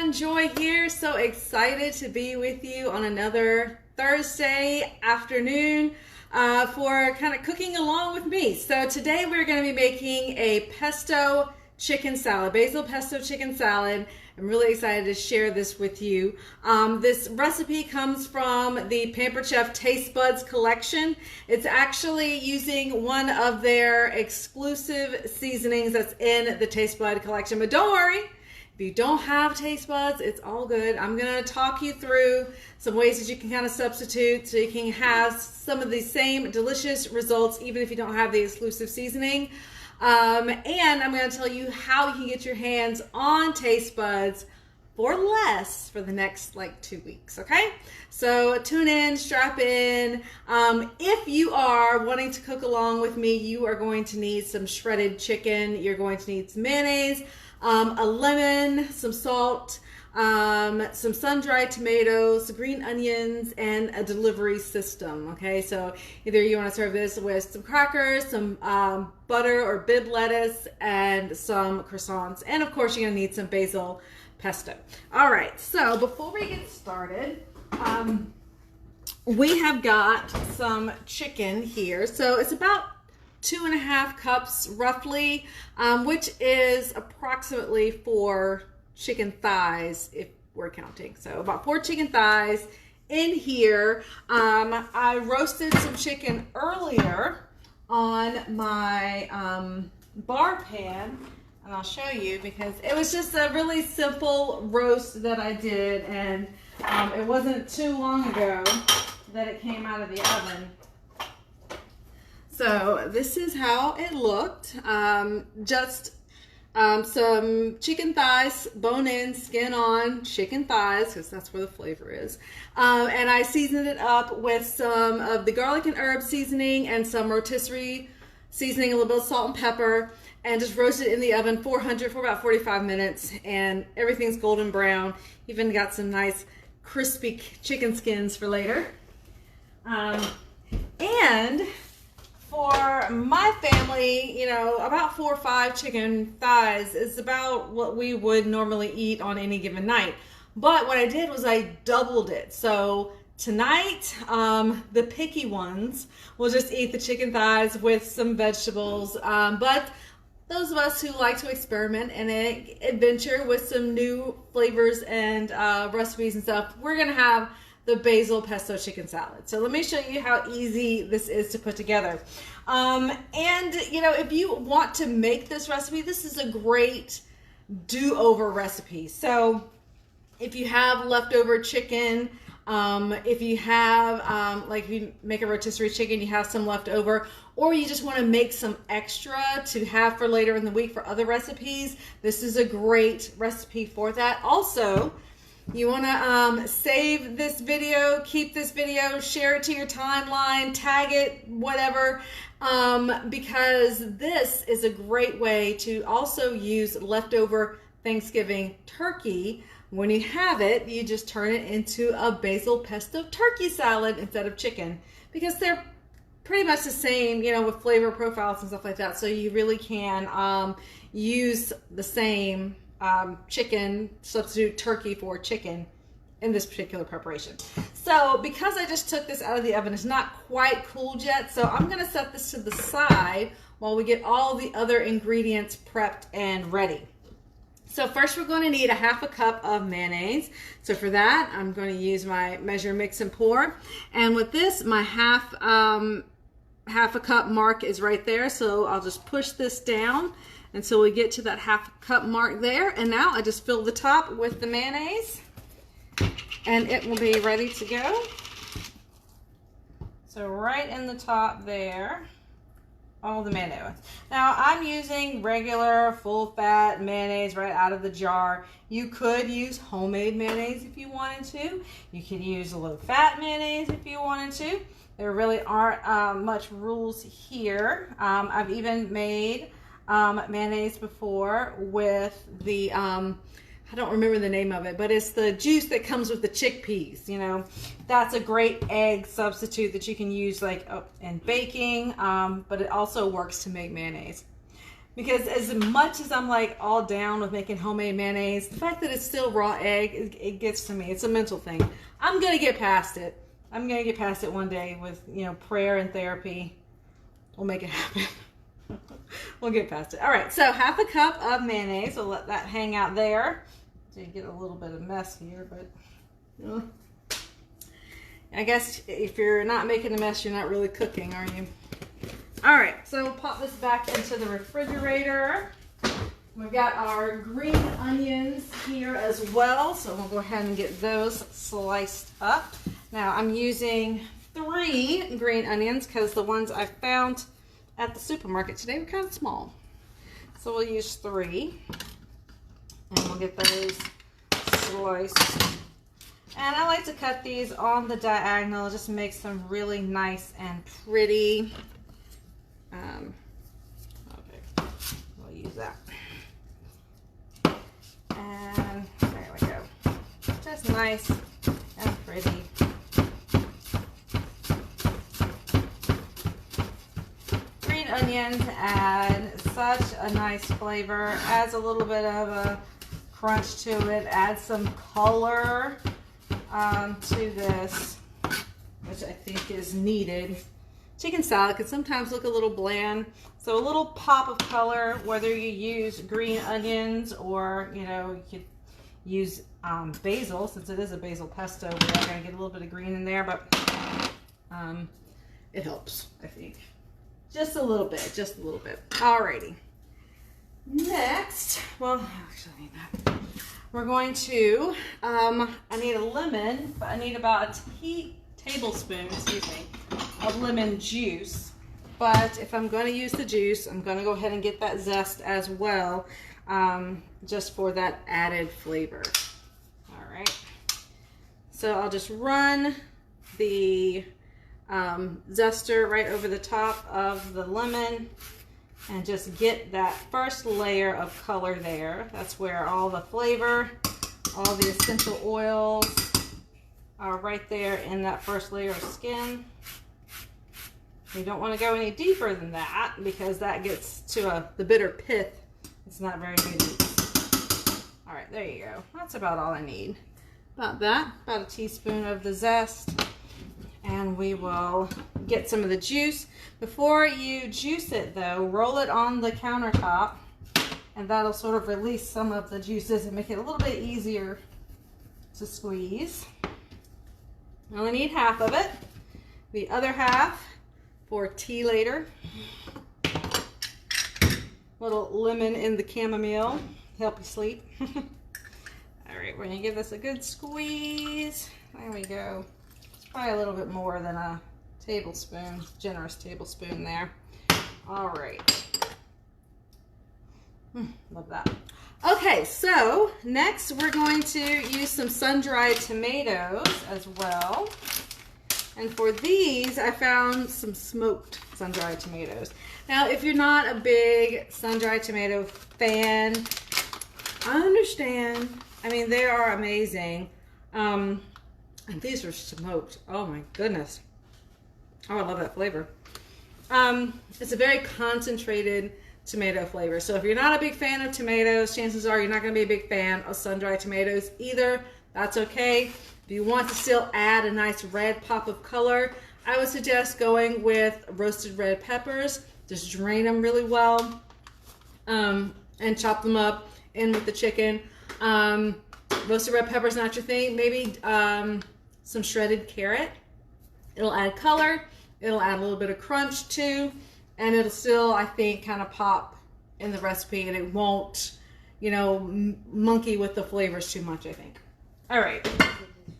everyone, Joy here. So excited to be with you on another Thursday afternoon for kind of cooking along with me. So today we're going to be making a pesto chicken salad, basil pesto chicken salad. I'm really excited to share this with you. This recipe comes from the Pampered Chef Taste Buds collection. It's actually using one of their exclusive seasonings that's in the Taste Bud collection. But don't worry, if you don't have taste buds, it's all good. I'm going to talk you through some ways that you can kind of substitute so you can have some of the same delicious results even if you don't have the exclusive seasoning. And I'm going to tell you how you can get your hands on taste buds for less for the next like 2 weeks. Okay, so tune in, strap in. If you are wanting to cook along with me, you are going to need some shredded chicken. You're going to need some mayonnaise, a lemon, some salt, some sun-dried tomatoes, green onions, and a delivery system. Okay, so either you want to serve this with some crackers, some butter or bib lettuce, and some croissants, and of course you're going to need some basil pesto. All right, so before we get started, we have got some chicken here. So it's about 2.5 cups roughly, which is approximately 4 chicken thighs if we're counting. So about 4 chicken thighs in here. I roasted some chicken earlier on my bar pan, and I'll show you because it was just a really simple roast that I did, and it wasn't too long ago that it came out of the oven. So this is how it looked. Just some chicken thighs, bone in, skin on chicken thighs, because that's where the flavor is. And I seasoned it up with some of the garlic and herb seasoning and some rotisserie seasoning, a little bit of salt and pepper, and just roasted it in the oven 400 for about 45 minutes. And everything's golden brown. Even got some nice crispy chicken skins for later. And for my family, you know, about 4 or 5 chicken thighs is about what we would normally eat on any given night. But what I did was I doubled it. So tonight, the picky ones will just eat the chicken thighs with some vegetables. But those of us who like to experiment and adventure with some new flavors and recipes and stuff, we're going to have the basil pesto chicken salad. So let me show you how easy this is to put together. And you know, if you want to make this recipe, this is a great do-over recipe. So if you have leftover chicken, if you have like if you make a rotisserie chicken, you have some left over, or you just want to make some extra to have for later in the week for other recipes, this is a great recipe for that. Also, you want to save this video, keep this video, share it to your timeline, tag it, whatever, because this is a great way to also use leftover Thanksgiving turkey. When you have it, you just turn it into a basil pesto turkey salad instead of chicken, because they're pretty much the same, you know, with flavor profiles and stuff like that. So you really can use the same chicken, substitute turkey for chicken in this particular preparation. So because I just took this out of the oven, it's not quite cooled yet, so I'm going to set this to the side while we get all the other ingredients prepped and ready. So first we're going to need 1/2 cup of mayonnaise. So for that, I'm going to use my measure, mix, and pour. And with this, my half a cup mark is right there, so I'll just push this down until we get to that 1/2 cup mark there. And now I just fill the top with the mayonnaise and it will be ready to go. So right in the top there, all the mayonnaise. Now I'm using regular full fat mayonnaise right out of the jar. You could use homemade mayonnaise if you wanted to. You could use a low fat mayonnaise if you wanted to. There really aren't much rules here. I've even made mayonnaise before with the I don't remember the name of it, but it's the juice that comes with the chickpeas. You know, that's a great egg substitute that you can use like in baking, but it also works to make mayonnaise. Because as much as I'm like all down with making homemade mayonnaise, the fact that it's still raw egg, it gets to me. It's a mental thing. I'm going to get past it. I'm going to get past it one day with, you know, prayer and therapy. We'll make it happen. We'll get past it. All right, so half a cup of mayonnaise. We'll let that hang out there. So you get a little bit of mess here, but I guess if you're not making a mess, you're not really cooking, are you? All right, so we'll pop this back into the refrigerator. We've got our green onions here as well, so we'll go ahead and get those sliced up. Now I'm using 3 green onions because the ones I found at the supermarket today were kind of small. So we'll use 3, and we'll get those sliced. And I like to cut these on the diagonal. It just makes them really nice and pretty. Okay, we'll use that. And there we go. Just nice and pretty. Green onions add such a nice flavor. Adds a little bit of a crunch to it. Adds some color to this, which I think is needed. Chicken salad can sometimes look a little bland, so a little pop of color, whether you use green onions or, you know, you could use basil, since it is a basil pesto. We are going to get a little bit of green in there, but it helps, I think. Just a little bit, just a little bit. Alrighty. Next, well, actually I need that. We're going to, I need a lemon, but I need about a tablespoon, excuse me, of lemon juice. But if I'm going to use the juice, I'm going to go ahead and get that zest as well, just for that added flavor. All right. So I'll just run the zester right over the top of the lemon and just get that first layer of color there. That's where all the flavor, all the essential oils are right there in that first layer of skin. You don't want to go any deeper than that because that gets to the bitter pith. It's not very good. All right, there you go. That's about all I need. About that, about a teaspoon of the zest. And we will get some of the juice. Before you juice it though, roll it on the countertop and that'll sort of release some of the juices and make it a little bit easier to squeeze. I only need half of it. The other half for tea later. Little lemon in the chamomile, help you sleep. All right, we're gonna give this a good squeeze. There we go. It's probably a little bit more than a tablespoon, generous tablespoon there. All right. Love that. Okay, so next we're going to use some sun-dried tomatoes as well. And for these, I found some smoked sun-dried tomatoes. Now, if you're not a big sun-dried tomato fan, I understand. I mean, they are amazing. And these are smoked. Oh my goodness. Oh, I love that flavor. It's a very concentrated tomato flavor. So if you're not a big fan of tomatoes, chances are you're not going to be a big fan of sun-dried tomatoes either. That's okay. If you want to still add a nice red pop of color, I would suggest going with roasted red peppers. Just drain them really well and chop them up in with the chicken. Roasted red peppers not your thing. Maybe some shredded carrot. It'll add color. It'll add a little bit of crunch too. And it'll still, I think, kind of pop in the recipe, and it won't, you know, monkey with the flavors too much, I think. All right.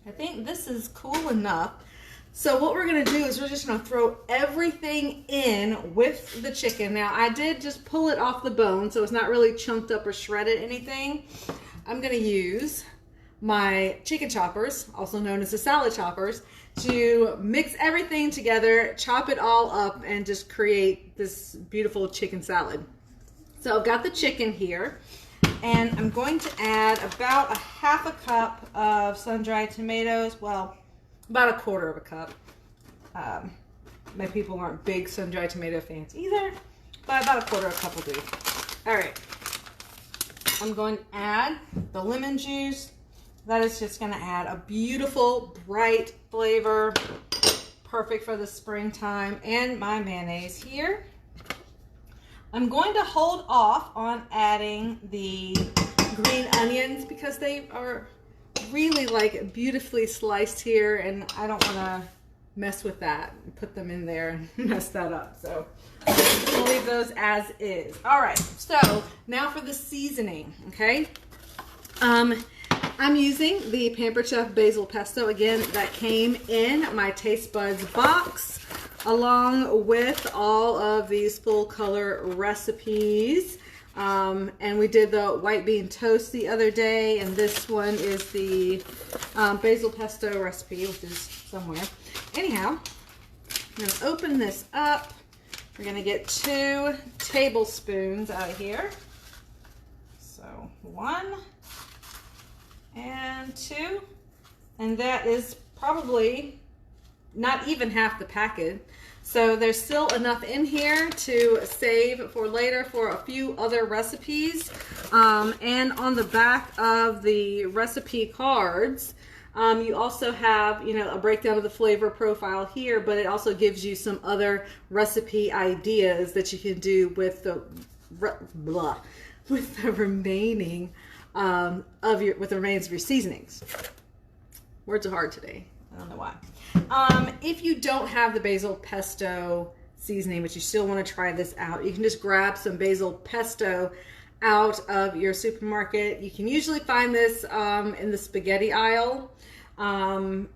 I think this is cool enough. So what we're going to do is we're just going to throw everything in with the chicken. Now, I did just pull it off the bone, so it's not really chunked up or shredded anything. I'm going to use my chicken choppers, also known as the salad choppers, to mix everything together, chop it all up, and just create this beautiful chicken salad. So I've got the chicken here, and I'm going to add about a half a cup of sun-dried tomatoes. Well, about a quarter of a cup. My people aren't big sun-dried tomato fans either, but about a quarter of a cup will do. All right. I'm going to add the lemon juice. That is just going to add a beautiful, bright flavor. Perfect for the springtime. And my mayonnaise here. I'm going to hold off on adding the green onions because they are really like beautifully sliced here, and I don't want to mess with that and put them in there and mess that up. So I'll leave those as is. All right, so now for the seasoning, okay? I'm using the Pampered Chef Basil Pesto, again, that came in my Taste Buds box, along with all of these full color recipes. And we did the white bean toast the other day, and this one is the basil pesto recipe, which is somewhere. Anyhow, I'm going to open this up. We're going to get 2 tablespoons out of here. So 1 and 2, and that is probably not even half the packet. So there's still enough in here to save for later for a few other recipes. And on the back of the recipe cards, you also have, you know, a breakdown of the flavor profile here, but it also gives you some other recipe ideas that you can do with the remaining with the remains of your seasonings. Words are hard today. I don't know why. If you don't have the basil pesto seasoning, but you still want to try this out, you can just grab some basil pesto out of your supermarket. You can usually find this in the spaghetti aisle, and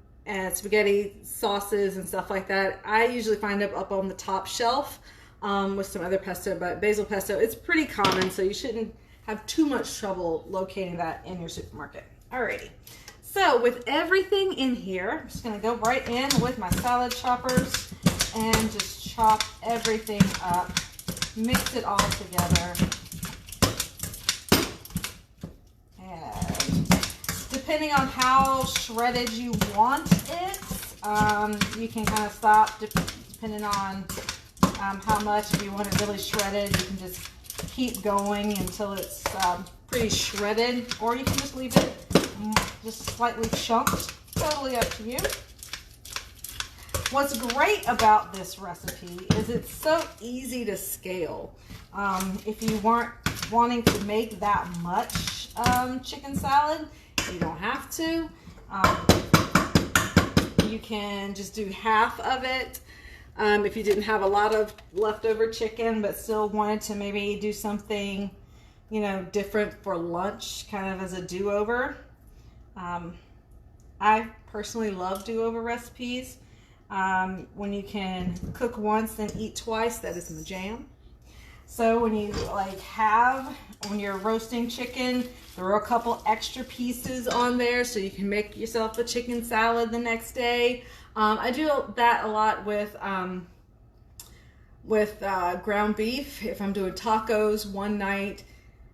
spaghetti sauces and stuff like that. I usually find it up on the top shelf with some other pesto, but basil pesto, it's pretty common, so you shouldn't have too much trouble locating that in your supermarket. Alrighty. So with everything in here, I'm just going to go right in with my salad choppers and just chop everything up, mix it all together. And depending on how shredded you want it, you can kind of stop depending on how much. If you want it really shredded, you can just keep going until it's pretty shredded, or you can just leave it just slightly chunked. Totally up to you. What's great about this recipe is it's so easy to scale. If you weren't wanting to make that much chicken salad, you don't have to. You can just do half of it. If you didn't have a lot of leftover chicken but still wanted to maybe do something, you know, different for lunch, kind of as a do-over. I personally love do-over recipes. When you can cook once and eat twice, that is my jam. So when you when you're roasting chicken, throw a couple extra pieces on there so you can make yourself a chicken salad the next day. I do that a lot with ground beef. If I'm doing tacos one night,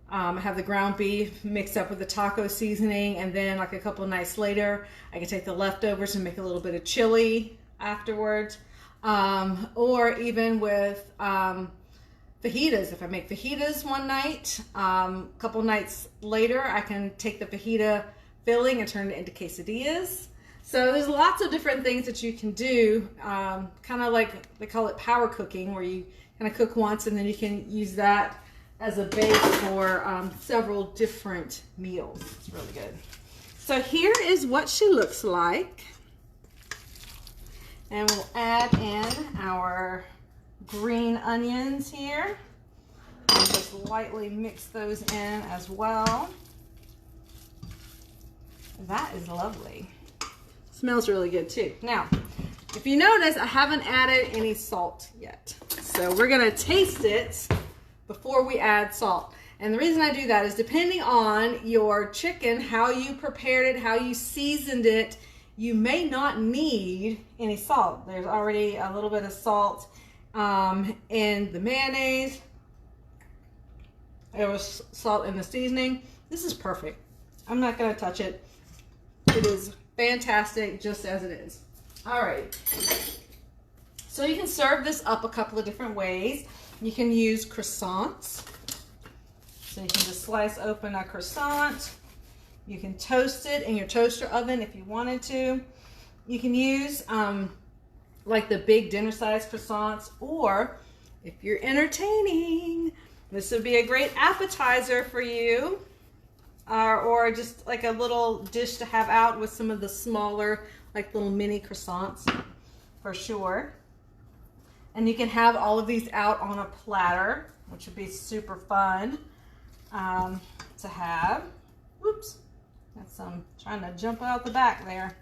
I have the ground beef mixed up with the taco seasoning, and then like a couple of nights later, I can take the leftovers and make a little bit of chili afterwards. Or even with fajitas. If I make fajitas one night, a couple nights later, I can take the fajita filling and turn it into quesadillas. So there's lots of different things that you can do, kind of like they call it power cooking, where you kind of cook once and then you can use that as a base for several different meals. It's really good. So here is what she looks like. And we'll add in our green onions here. And just lightly mix those in as well. That is lovely. Smells really good too. Now, if you notice, I haven't added any salt yet. So we're gonna taste it before we add salt. And the reason I do that is depending on your chicken, how you prepared it, how you seasoned it, you may not need any salt. There's already a little bit of salt in the mayonnaise. There was salt in the seasoning. This is perfect. I'm not gonna touch it. It is fantastic just as it is. All right. So you can serve this up a couple of different ways. You can use croissants. So you can just slice open a croissant. You can toast it in your toaster oven if you wanted to. You can use like the big dinner size croissants, or if you're entertaining, this would be a great appetizer for you, or just like a little dish to have out with some of the smaller, like little mini croissants for sure. And you can have all of these out on a platter, which would be super fun to have. Whoops, got some trying to jump out the back there.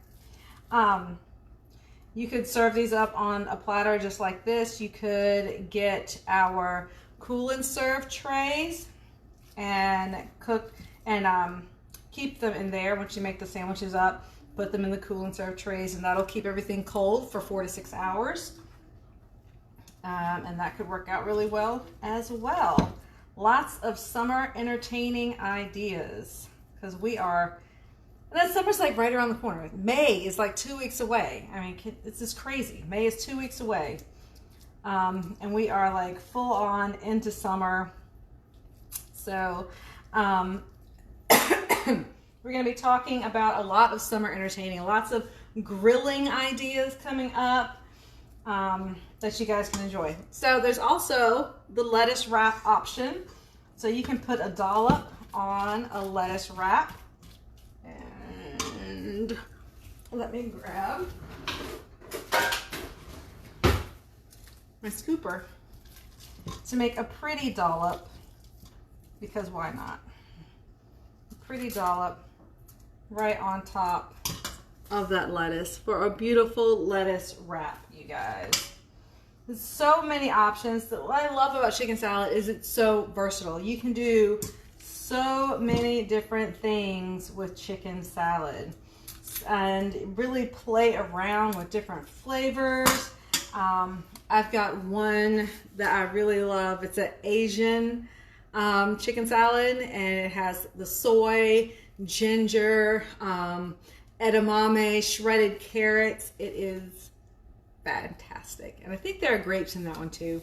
You could serve these up on a platter just like this. You could get our cool and serve trays and cook and keep them in there once you make the sandwiches up. Put them in the cool and serve trays, and that'll keep everything cold for 4 to 6 hours. And that could work out really well as well. Lots of summer entertaining ideas, because that summer's like right around the corner. May is like 2 weeks away. I mean, it's just crazy. May is 2 weeks away. And we are like full on into summer. So we're going to be talking about a lot of summer entertaining, lots of grilling ideas coming up that you guys can enjoy. So there's also the lettuce wrap option. So you can put a dollop on a lettuce wrap. And let me grab my scooper to make a pretty dollop, because why not? A pretty dollop right on top of that lettuce for a beautiful lettuce wrap, you guys. There's so many options. What I love about chicken salad is it's so versatile. You can do so many different things with chicken salad and really play around with different flavors. I've got one that I really love. It's an Asian chicken salad, and it has the soy, ginger, edamame, shredded carrots. It is fantastic. And I think there are grapes in that one too.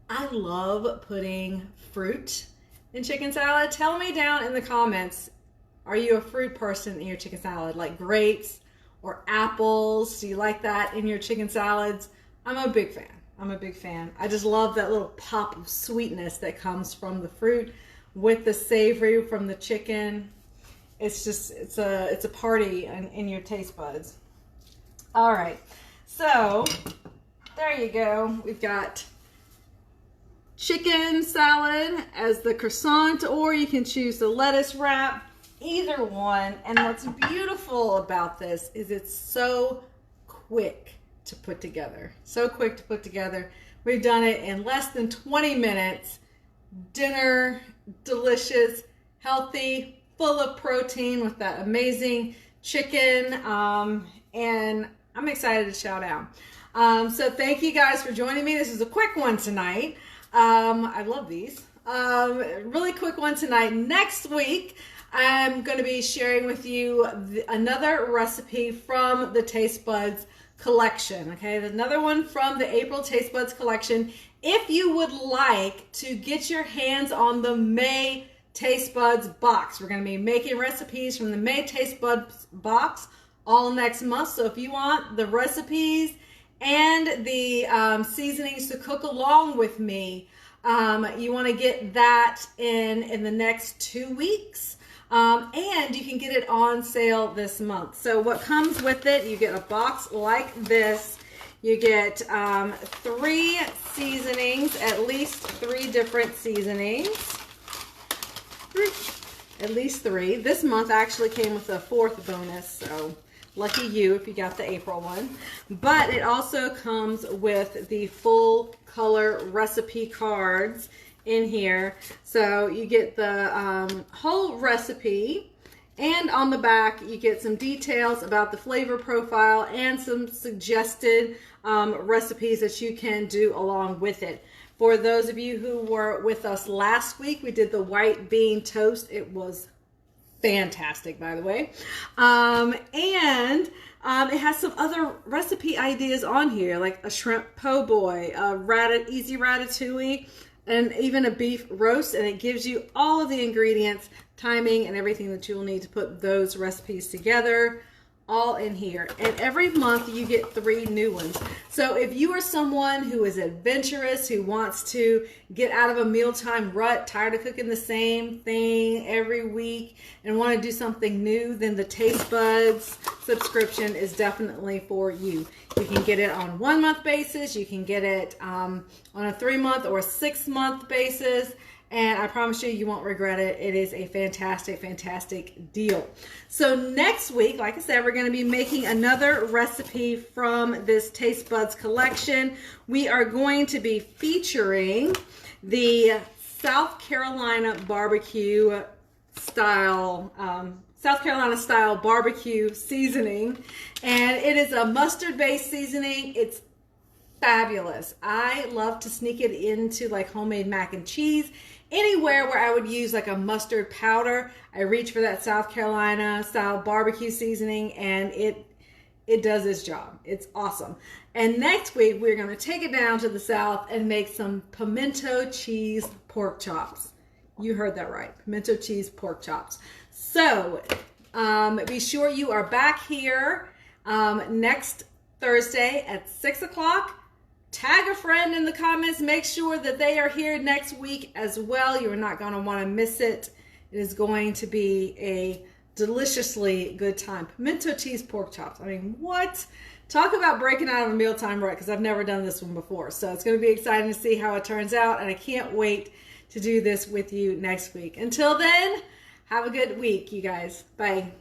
I love putting fruit in chicken salad. Tell me down in the comments, are you a fruit person in your chicken salad? Like grapes or apples? Do you like that in your chicken salads? I'm a big fan. I'm a big fan. I just love that little pop of sweetness that comes from the fruit with the savory from the chicken. It's just, it's a party in your taste buds. All right, so there you go. We've got chicken salad as the croissant, or you can choose the lettuce wrap, either one. And what's beautiful about this is it's so quick to put together. So quick to put together. We've done it in less than 20 minutes. Dinner, delicious, healthy, full of protein with that amazing chicken. And I'm excited to shout out. So thank you guys for joining me. This is a quick one tonight. I love these. Really quick one tonight. Next week, I'm going to be sharing with you another recipe from the Taste Buds collection. Okay, another one from the April Taste Buds collection. If you would like to get your hands on the May Taste Buds box, we're going to be making recipes from the May Taste Buds box all next month. So if you want the recipes and the seasonings to cook along with me, you want to get that in the next 2 weeks. And you can get it on sale this month. So what comes with it, you get a box like this. You get 3 seasonings, at least 3 different seasonings. At least 3. This month actually came with a 4th bonus, so lucky you if you got the April one. But it also comes with the full color recipe cards in here. So you get the whole recipe, and on the back you get some details about the flavor profile and some suggested recipes that you can do along with it. For those of you who were with us last week, we did the white bean toast. It was fantastic, by the way. And it has some other recipe ideas on here, like a shrimp po' boy, a easy ratatouille, and even a beef roast, and it gives you all of the ingredients, timing, and everything that you will need to put those recipes together, all in here. And every month you get 3 new ones. So if you are someone who is adventurous, who wants to get out of a mealtime rut, tired of cooking the same thing every week, and want to do something new, then the Taste Buds subscription is definitely for you. You can get it on 1 month basis, you can get it on a 3-month or 6-month basis, and I promise you, you won't regret it. It is a fantastic, fantastic deal. So next week, like I said, we're going to be making another recipe from this Taste Buds collection. We are going to be featuring the South Carolina barbecue style barbecue seasoning, and it is a mustard-based seasoning. It's fabulous. I love to sneak it into like homemade mac and cheese. Anywhere where I would use like a mustard powder, I reach for that South Carolina style barbecue seasoning, and it does its job. It's awesome. And next week we're going to take it down to the South and make some pimento cheese pork chops. You heard that right. Pimento cheese pork chops. So be sure you are back here next Thursday at 6 o'clock. Tag a friend in the comments. Make sure that they are here next week as well. You are not going to want to miss it. It is going to be a deliciously good time. Pimento cheese pork chops. I mean, what? Talk about breaking out of a mealtime rut, because I've never done this one before. So it's going to be exciting to see how it turns out, and I can't wait to do this with you next week. Until then, have a good week, you guys. Bye.